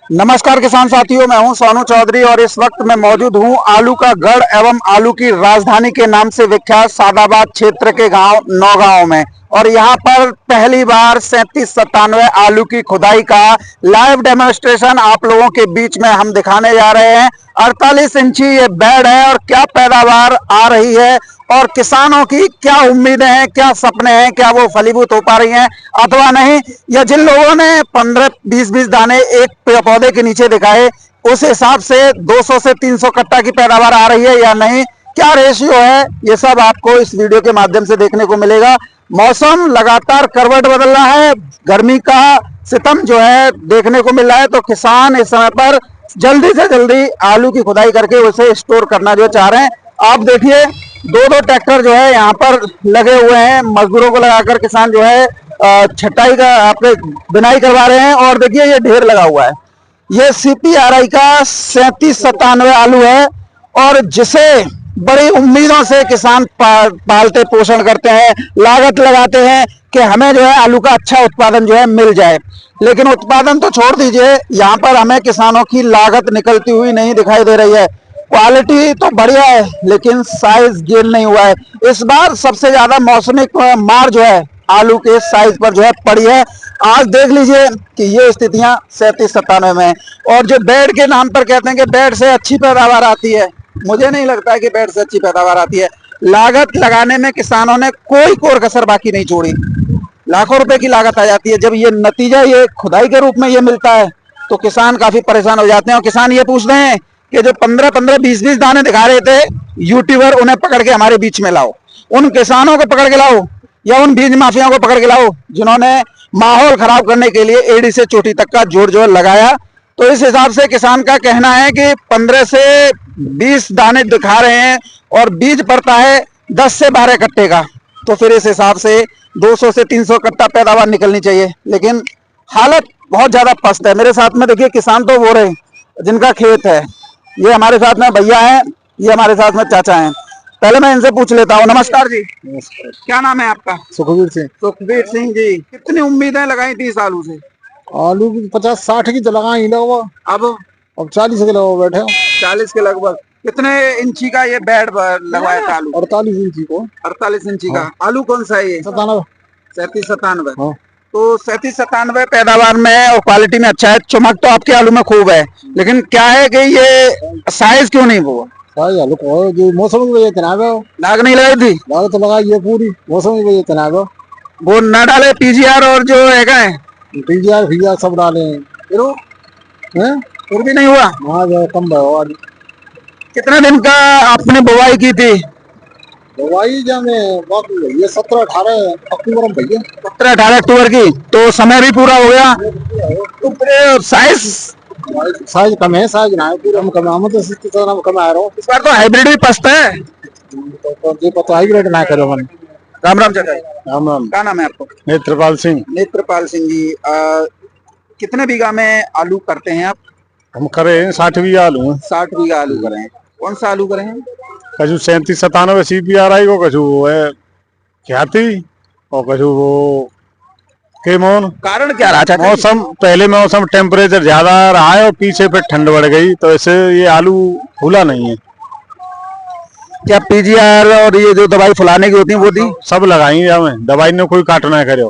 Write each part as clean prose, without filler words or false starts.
नमस्कार किसान साथियों, मैं हूं सोनू चौधरी और इस वक्त मैं मौजूद हूं आलू का गढ़ एवं आलू की राजधानी के नाम से विख्यात सादाबाद क्षेत्र के गांव नौगांव में। और यहां पर पहली बार 3797 आलू की खुदाई का लाइव डेमोन्स्ट्रेशन आप लोगों के बीच में हम दिखाने जा रहे हैं। 48 इंची ये बेड है और क्या पैदावार आ रही है और किसानों की क्या उम्मीदें हैं, क्या सपने हैं, क्या वो फलीभूत हो पा रही हैं अथवा नहीं, या जिन लोगों ने 15-20 दाने एक पौधे के नीचे दिखाए उस हिसाब से 200 से 300 कट्टा की पैदावार आ रही है या नहीं, क्या रेशियो है, ये सब आपको इस वीडियो के माध्यम से देखने को मिलेगा। मौसम लगातार करवट बदल रहा है, गर्मी का सितम जो है देखने को मिल रहा है, तो किसान इस समय पर जल्दी से जल्दी आलू की खुदाई करके उसे स्टोर करना जो चाह रहे हैं। आप देखिए दो ट्रैक्टर जो है यहाँ पर लगे हुए हैं, मजदूरों को लगाकर किसान जो है छटाई का आपने बिनाई करवा रहे हैं। और देखिए ये ढेर लगा हुआ है, ये CPRI का 3797 आलू है और जिसे बड़ी उम्मीदों से किसान पालते पोषण करते हैं, लागत लगाते हैं कि हमें जो है आलू का अच्छा उत्पादन जो है मिल जाए। लेकिन उत्पादन तो छोड़ दीजिए, यहाँ पर हमें किसानों की लागत निकलती हुई नहीं दिखाई दे रही है। क्वालिटी तो बढ़िया है लेकिन साइज गेन नहीं हुआ है। इस बार सबसे ज्यादा मौसमी मार जो है आलू के साइज पर जो है पड़ी है। आज देख लीजिए कि ये स्थितियां 3797 में। और जो बेड के नाम पर कहते हैं कि बेड से अच्छी पैदावार आती है, मुझे नहीं लगता है कि बेड से अच्छी पैदावार आती है। लागत लगाने में किसानों ने कोई कोर कसर बाकी नहीं छोड़ी, लाखों रुपए की लागत आ जाती है। जब ये नतीजा ये खुदाई के रूप में ये मिलता है तो किसान काफी परेशान हो जाते हैं। और किसान ये पूछते हैं कि जो 15-15, 20-20 दाने दिखा रहे थे यूट्यूबर, उन्हें पकड़ के हमारे बीच में लाओ, उन किसानों को पकड़ के लाओ या उन बीज माफियाओं को पकड़ के लाओ जिन्होंने माहौल खराब करने के लिए एड़ी से चोटी तक का जोर लगाया। तो इस हिसाब से किसान का कहना है कि 15 से 20 दाने दिखा रहे हैं और बीज पड़ता है 10 से 12 कट्टे का, तो फिर इस हिसाब से 200 से 300 कट्टा पैदावार निकलनी चाहिए। लेकिन हालत बहुत ज्यादा पस्त है। मेरे साथ में देखिए किसान तो वो रहे जिनका खेत है, ये हमारे साथ में भैया हैं, ये हमारे साथ में चाचा हैं। पहले मैं इनसे पूछ लेता हूँ। नमस्कार जी। नमस्कार। क्या नाम है आपका? सुखबीर सिंह। सुखबीर सिंह जी, कितनी उम्मीदें लगाई थी इस आलू से? आलू की 50-60 की तो लगाई लगभग, अब 40 के लगभग बैठे हो। 40 के लगभग। कितने इंची का ये बेड लगवाया था आलू? 48 इंची को। 48 इंची का। आलू कौन सा है ये? 3797। हाँ। तो 3797 पैदावार में और क्वालिटी में अच्छा है, चमक तो आपके आलू में खूब है, लेकिन क्या है कि ये साइज क्यों नहीं हुआ? आलू को जो मौसम की वजह से लाग नहीं लगाई थी? लाग तो लगाई है पूरी, मौसम की वजह से वो न डाले PGR और जो है PGR सब डाले फिर भी नहीं हुआ? हाँ जो कम भाव। कितने दिन का आपने बुवाई की थी? बुवाई जाने ये 17-18 अक्टूबर में भैया, 17-18 अक्टूबर की, तो समय भी पूरा हो गया। तो साइज कम है, साइज ना है पूरा कम है, तो कम आ रहा हूँ। इस बार तो हाइब्रिड भी पस्त है, तो पता हाइब्रिड ना करो मन। राम राम चाचा। राम राम। क्या नाम है आपको? नेत्रपाल सिंह। नेत्रपाल सिंह जी, कितने बीघा में आलू करते हैं आप? हम करे 60 बीघा आलू। 60 बीघा आलू करें हैं। कौन सा आलू करें हैं? कछु 3797 CPRI को, कछु वो है ख्याति और कछु वो केमोन। कारण क्या रहा था? मौसम पहले मौसम टेम्परेचर ज्यादा रहा है और पीछे पे ठंड बढ़ गई, तो ऐसे ये आलू फूला नहीं है। क्या PGR और ये जो दवाई फुलाने की होती है वो दी? सब लगाई है हमें, दवाई ने कोई काट ना करे।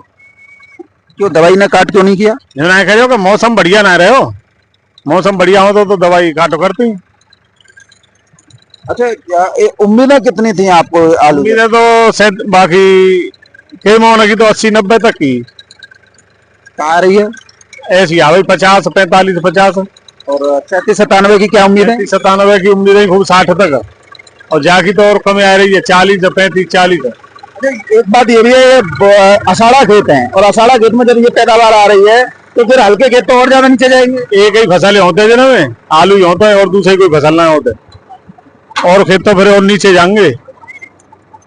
क्यों दवाई ने काट क्यों नहीं किया? ना करे कि मौसम बढ़िया ना रहे हो, मौसम बढ़िया हो तो दवाई काटो करती। अच्छा, उम्मीदें कितनी थी आपको आलू? उम्मीदें तो शायद बाकी केमोन की तो 80-90 तक की आ रही है, ऐसी आ गई 50, 45, 50। और 3797 की क्या उम्मीद है? 3797 की उम्मीदें खूब 60 तक, और जाकी तो और कम आ रही है 40, 35, 40। एक बात ये भी है, अषाढ़ा खेत है और अषाढ़ा खेत में जब ये पैदावार आ रही है तो फिर हल्के खेत तो और ज्यादा नीचे जाएंगे। एक ही फसल होते हैं जिनमें आलू ही होता है और दूसरे कोई फसल ना होते, और खेत तो फिर और नीचे जाएंगे,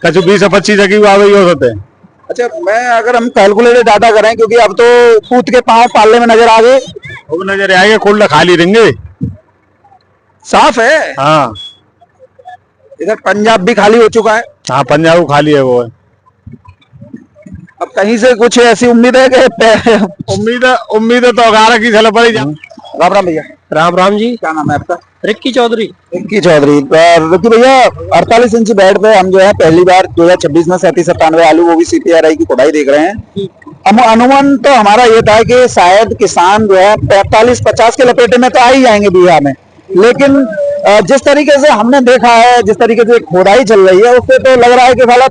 कछु 20-25 की आ गई हो सकते हैं। अच्छा, मैं अगर हम कैलकुलेटर ज्यादा करें, क्योंकि अब तो पूत के पांव पालने में नजर आ गए, वो नजर आएंगे, कुल्ला खाली रहेंगे, साफ है। हाँ, इधर पंजाब भी खाली हो चुका है। हाँ, पंजाब खाली है वो है। अब कहीं से कुछ ऐसी उम्मीद है कि उम्मीद तो 11 की चल पड़ी। राम राम भैया। राम राम जी। क्या नाम है आपका? रिक्की चौधरी। रिक्की चौधरी। रिक्की भैया, 48 इंची बेड पे हम जो है पहली बार 2026 में 37-97 आलू वो भी CPRI की खुदाई देख रहे हैं। अनुमान तो हमारा ये था कि शायद किसान जो है 45-50 के लपेटे में तो आ ही जाएंगे बीघा में, लेकिन जिस तरीके से हमने देखा है, जिस तरीके से खुदाई चल रही है, उससे तो लग रहा है कि साला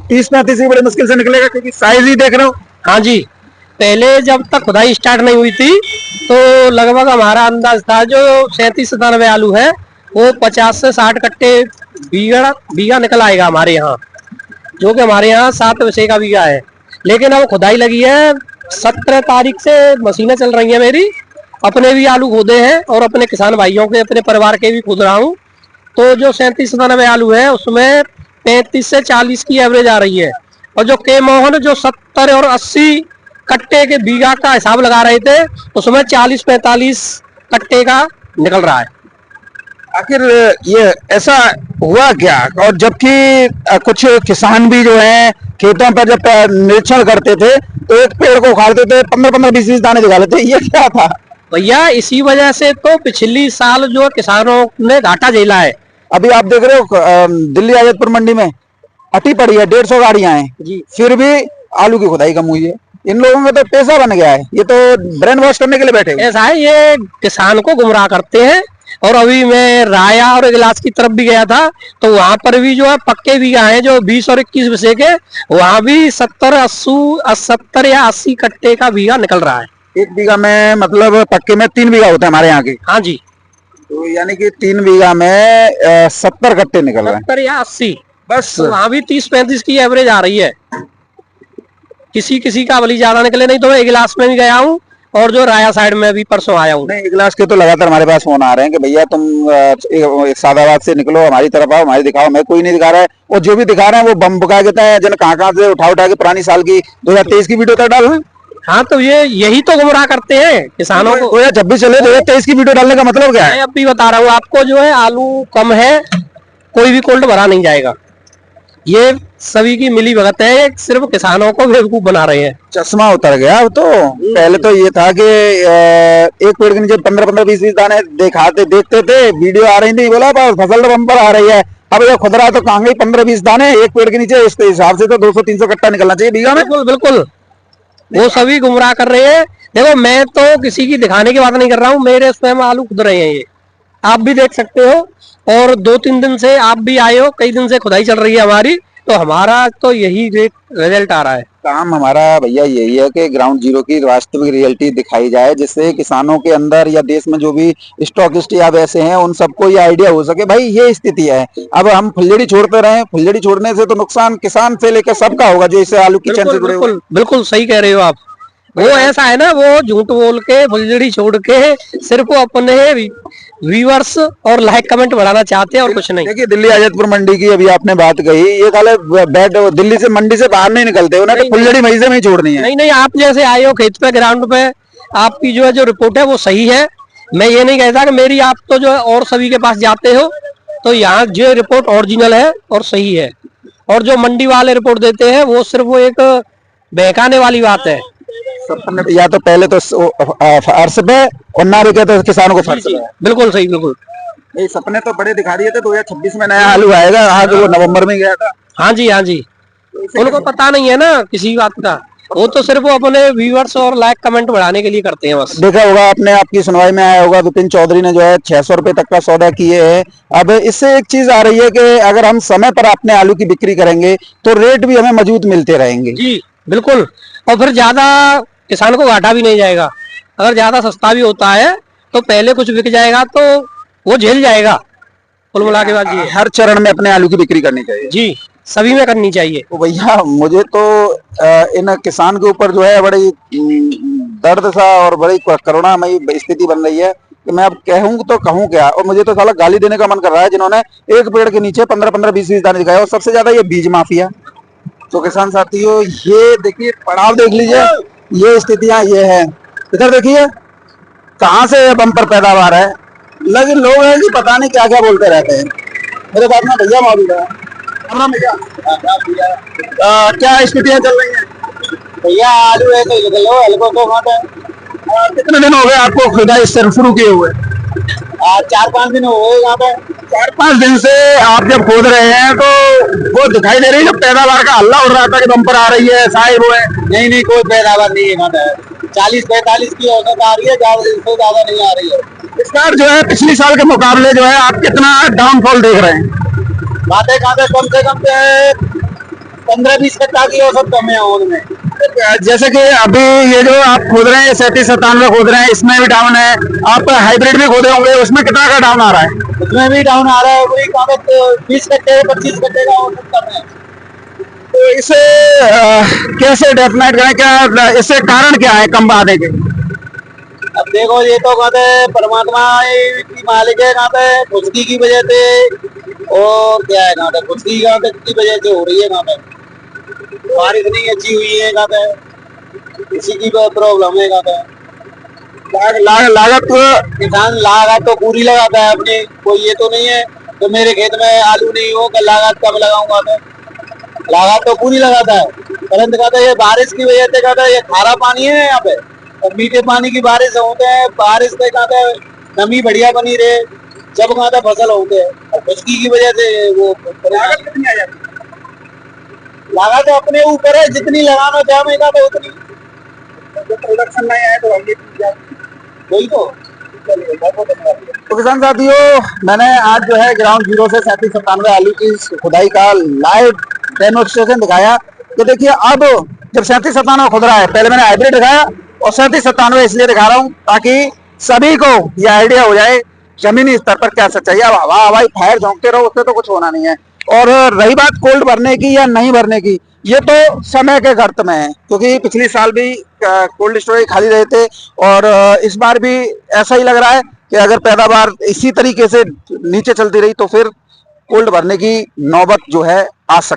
30-35 ही बड़े मुश्किल से निकलेगा, क्योंकि साइज ही देख रहे हो। हाँ जी, पहले जब तक खुदाई स्टार्ट नहीं हुई थी तो लगभग हमारा अंदाज था जो 37-97 आलू है वो 50 से 60 कट्टे बीघा निकल आएगा हमारे यहाँ, जो कि हमारे यहाँ 7 विषय का बीघा है। लेकिन अब खुदाई लगी है, 17 तारीख से मशीनें चल रही हैं मेरी, अपने भी आलू खोदे हैं और अपने किसान भाइयों के, अपने परिवार के भी खोद रहा हूँ। तो जो 37-97 आलू है उसमें 35 से 40 की एवरेज आ रही है, और जो के मोहन जो 70 और 80 कट्टे के बीघा का हिसाब लगा रहे थे उसमें 40-45 कट्टे का निकल रहा है। आखिर ये ऐसा हुआ क्या? और जबकि कुछ किसान भी जो हैं खेतों पर जब निरीक्षण करते थे तो एक पेड़ को उखाड़ते थे, 15-15, 20-20 दाने निकाले थे, ये क्या था? भैया इसी वजह से तो पिछली साल जो किसानों ने घाटा झेला है। अभी आप देख रहे हो दिल्ली आजतपुर मंडी में अटी पड़ी है, 150 गाड़ियां हैं जी, फिर भी आलू की खुदाई कम हुई है। इन लोगों का तो पैसा बन गया है, ये तो ब्रेन वॉश करने के लिए बैठे हैं। ऐसा है, ये किसान को गुमराह करते हैं। और अभी मैं राया और इगलास की तरफ भी गया था तो वहां पर भी जो है पक्के बीघा हैं जो 20 और 21 विषय के, वहां भी 70 या 80 कट्टे का बीघा निकल रहा है। एक बीघा में मतलब पक्के में 3 बीघा होता है हमारे यहाँ के। हाँ जी, तो यानी कि 3 बीघा में 70 कट्टे निकल रहे हैं 70 या 80 बस। तो वहां भी 30-35 की एवरेज आ रही है। किसी किसी का भली ज्यादा निकले, नहीं तो मैं इगलास में भी गया हूँ और जो राया साइड में भी परसों आया हूँ। नहीं, इगलास के तो लगातार हमारे पास फोन आ रहे हैं कि भैया तुम सादाबाद से निकलो, हमारी तरफ आओ, हमारी दिखाओ। मैं कोई नहीं दिखा रहा है, और जो भी दिखा रहे हैं वो बम बुका देता है, जन कहाँ से उठा उठा के पुरानी साल की 2023 की वीडियो तक डाल रहे हैं। हाँ, तो ये यही तो गुमराह करते हैं किसानों को। 2026 चले, 2023 की वीडियो डालने का मतलब क्या है? मैं अब भी बता रहा हूँ आपको, जो है आलू कम है, कोई भी कोल्ड भरा नहीं जाएगा। ये सभी की मिली भगत है, ये सिर्फ किसानों को बेवकूफ बना रहे हैं। चश्मा उतर गया अब तो। पहले तो ये था कि एक पेड़ के नीचे 15-15, 20-20 दाने देखते थे, वीडियो आ रही थी, बोला बस फसल तो बम्पर आ रही है। अब ये खुदरा तो कहाँ गई 15-20 दाने एक पेड़ के नीचे? इसके हिसाब से तो 200-300 कट्टा निकलना चाहिए बीघा में। बिल्कुल बिल्कुल, वो सभी गुमराह कर रहे हैं। देखो, मैं तो किसी की दिखाने की बात नहीं कर रहा हूँ, मेरे स्वयं आलू खुद रहे हैं, ये आप भी देख सकते हो। और 2-3 दिन से आप भी आए हो, कई दिन से खुदाई चल रही है हमारी, तो हमारा तो यही रिजल्ट आ रहा है। काम हमारा भैया यही है कि ग्राउंड जीरो की वास्तविक रियलिटी दिखाई जाए, जिससे किसानों के अंदर या देश में जो भी स्टॉकिस्ट या वैसे हैं उन सबको ये आइडिया हो सके भाई ये स्थिति है। अब हम फुलझड़ी छोड़ते रहे, फुलझड़ी छोड़ने से तो नुकसान किसान से लेकर सबका होगा जो इससे आलू की चैन से जुड़े हुए। बिल्कुल सही कह रहे हो आप। वो ऐसा है ना, वो झूठ बोल के फुलझड़ी छोड़ के सिर्फ वो अपने व्यूअर्स और लाइक कमेंट बढ़ाना चाहते हैं और कुछ नहीं। देखिए, दिल्ली आजतपुर मंडी की अभी आपने बात कही, ये साले बैठ दिल्ली से मंडी से बाहर नहीं निकलते, उन्हें तो फुलझड़ी मई से में ही छोड़नी है। नहीं नहीं, आप जैसे आए हो खेत पे, ग्राउंड पे, आपकी जो है जो रिपोर्ट है वो सही है। मैं ये नहीं कहता कि मेरी, आप तो जो है और सभी के पास जाते हो, तो यहाँ जो रिपोर्ट ओरिजिनल है और सही है। और जो मंडी वाले रिपोर्ट देते हैं वो सिर्फ वो एक बहकाने वाली बात है। या तो पहले तो फर्श पे और ना रुके तो किसानों को फर्श पे। बिल्कुल सही, बिल्कुल। ये सपने तो बड़े दिखा रही थे 2026 में नया आलू आएगा, आज वो नवंबर में गया था। हाँ जी, हाँ जी, उनको पता नहीं है ना किसी बात का, वो तो सिर्फ वो अपने व्यूअर्स और लाइक कमेंट बढ़ाने के लिए करते हैं बस। देखा होगा आपने, आपकी सुनवाई में आया होगा, विपिन चौधरी ने जो है 600 रुपए तक का सौदा किए है। अब इससे एक चीज आ रही है कि अगर हम समय पर अपने आलू की बिक्री करेंगे तो रेट भी हमें मजबूत मिलते रहेंगे। जी बिल्कुल, और फिर ज्यादा किसान को घाटा भी नहीं जाएगा। अगर ज्यादा सस्ता भी होता है तो पहले कुछ बिक जाएगा तो वो झेल जाएगा। कुल मिला के बाद ये हर चरण में अपने आलू की बिक्री करनी चाहिए। जी, सभी में करनी चाहिए। तो भैया मुझे तो इन किसान के ऊपर जो है बड़ी दर्द सा और बड़ी करुणामयी स्थिति बन रही है कि मैं अब कहूँ तो कहूँ क्या। और मुझे तो साला गाली देने का मन कर रहा है जिन्होंने एक पेड़ के नीचे 15-15, 20-20 दाने दिखाए, और सबसे ज्यादा ये बीज माफिया। तो किसान साथियों, ये देखिए पड़ाव देख लीजिए, ये स्थितियां ये है। इधर देखिए कहाँ से बम्पर पैदावार है, लेकिन लोग हैं कि पता नहीं क्या क्या बोलते रहते हैं। मेरे पास में भैया मौजूद है। भैया क्या स्थितियां चल रही हैं? भैया आलू है तो लो, हल्को तो मत है। कितने दिन हो गए आपको खुदाई शुरू किए हुए? 4-5 दिन हो गए यहाँ पे। 4-5 दिन से आप जब खोद रहे हैं तो वो दिखाई दे रही है, जब पैदावार का हल्ला उड़ रहा था कि बम्पर आ रही है, साहिब वो है। नहीं कोई पैदावार नहीं है यहाँ पे। 40-45 की औसत आ रही है, इससे ज्यादा नहीं आ रही है। इस बार जो है पिछले साल के मुकाबले जो है आप कितना डाउनफॉल देख रहे हैं? बातें कम से कम 15-20 कट्टा की औसत कम है उनमें। जैसे कि अभी ये जो आप खोद रहे हैं 37-97 खोद रहे हैं, इसमें भी डाउन है। आप हाइब्रिड भी खोदे होंगे, उसमें कितना का डाउन आ रहा है? उसमें भी डाउन आ रहा है, वही 20 कट्टे 25 कट्टे का औसत कम है। तो इसे कैसे डेफिनेट करें, क्या इससे कारण क्या है कम आने के? अब देखो ये तो कहते परमात्मा की मालिक है, कहते खुशकी की वजह से, और क्या है कहते खुशकी की वजह से हो रही है। कहते बारिश नहीं अच्छी हुई है, कहते इसी की प्रॉब्लम है। कहते लागत किसान लागत तो पूरी लगाता है अपनी, कोई ये तो नहीं है तो मेरे खेत में आलू नहीं हो कल लागत कम लगाऊंगा। तो लागत तो पूरी लगाता है, परंतु कहते ये बारिश की वजह से कहते ये खारा पानी है यहाँ पे, और मीठे पानी की बारिश होते हैं। बारिश से कहते नमी बढ़िया बनी रहे, जब कहते फसल होते हैं। और खुशकी की वजह से वो लागत कितनी आ जाती है? लागत तो अपने ऊपर है, जितनी लगाना चाहेगा तो उतनी। प्रोडक्शन नहीं आए तो वही तो। तो किसान साथियों, मैंने आज जो है ग्राउंड जीरो से 37-97 आलू की खुदाई का लाइव डेमोन्स्ट्रेशन दिखाया। तो देखिए अब जब 37-97 खुद रहा है, पहले मैंने हाइब्रिड दिखाया और 37-97 इसलिए दिखा रहा हूँ ताकि सभी को यह आइडिया हो जाए जमीनी स्तर पर क्या सच्चाई है। हवा हवाई फायर झोंकते रहो, उससे तो कुछ होना नहीं है। और रही बात कोल्ड भरने की या नहीं भरने की, ये तो समय के गर्त में है, क्योंकि पिछले साल भी कोल्ड स्टोरेज खाली रहे थे और इस बार भी ऐसा ही लग रहा है कि अगर पैदावार इसी तरीके से नीचे चलती रही तो फिर कोल्ड भरने की नौबत जो है आ सकती है।